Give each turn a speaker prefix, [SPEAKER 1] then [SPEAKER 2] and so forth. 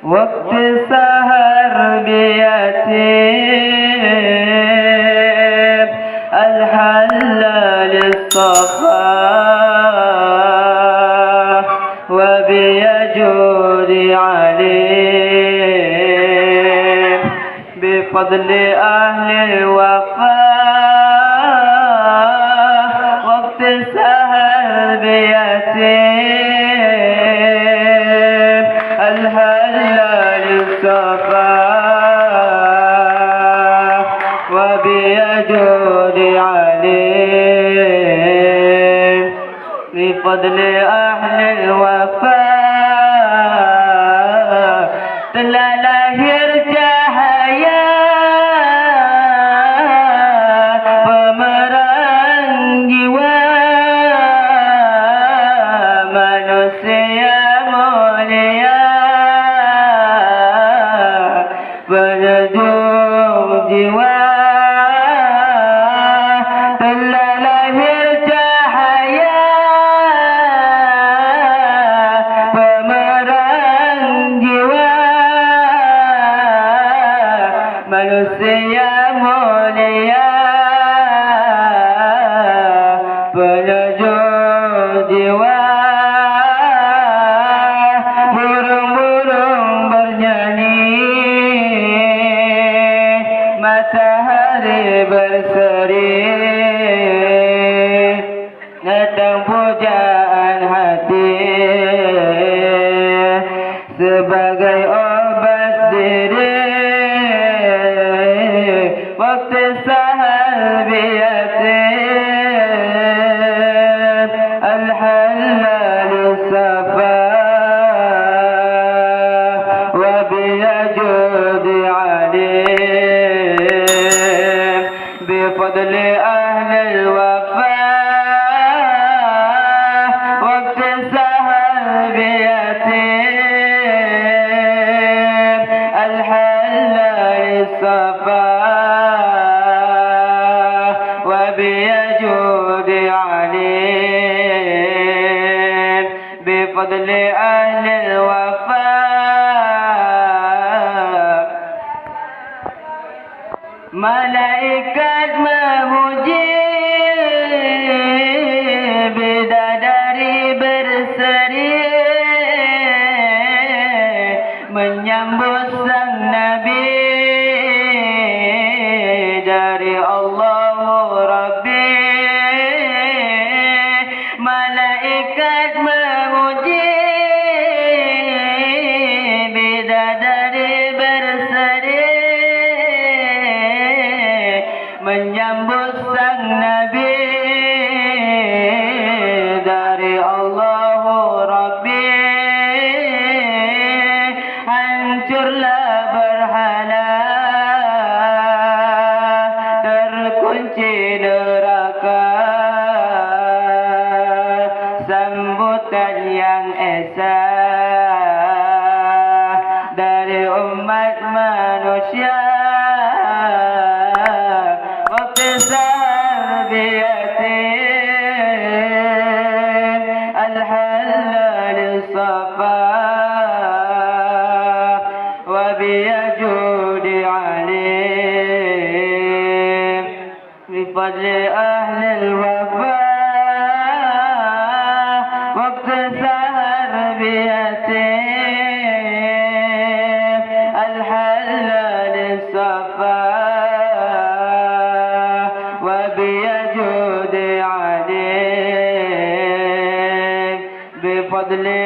[SPEAKER 1] وقت سهر بيتيم الحلال الصفا وبيجود عليه بفضل أهل الوفاء وقت سهر بيتيم الحلال الصفا وبيجود عليه بفضل أهل الوفاء telah lahir cahaya pemeran jiwa manusia mulia penyejuk jiwa. Telah lahir cahaya pemeran jiwa manusia mulia penyejuk jiwa. Burung-burung bernyanyi, matahari berseri, datang pujaan hati sebagai obat diri. Waktu sahar biyatim al-halal safa wa biyajud alim bifadli ahli al-wafa. Waktu sahar biyatim al-halal safa وبيجود عليم بفضل أهل الوفاء. Malaikat memuji, bidadari berseri menyambut sang Nabi dari Allah Rabbi. Malaikat memuji, bidadari berseri menyambut sang Nabi dari Allah Rabbi. Hancurlah berhala, terkunci neraka, sambutan yang esa dari umat manusia. Waktu sahar biyatim al-halal safa wa biyajud alim bifadli ahli al-wafa. Waktu sahar biyatim al-halal safa wa biyajud alim bifadli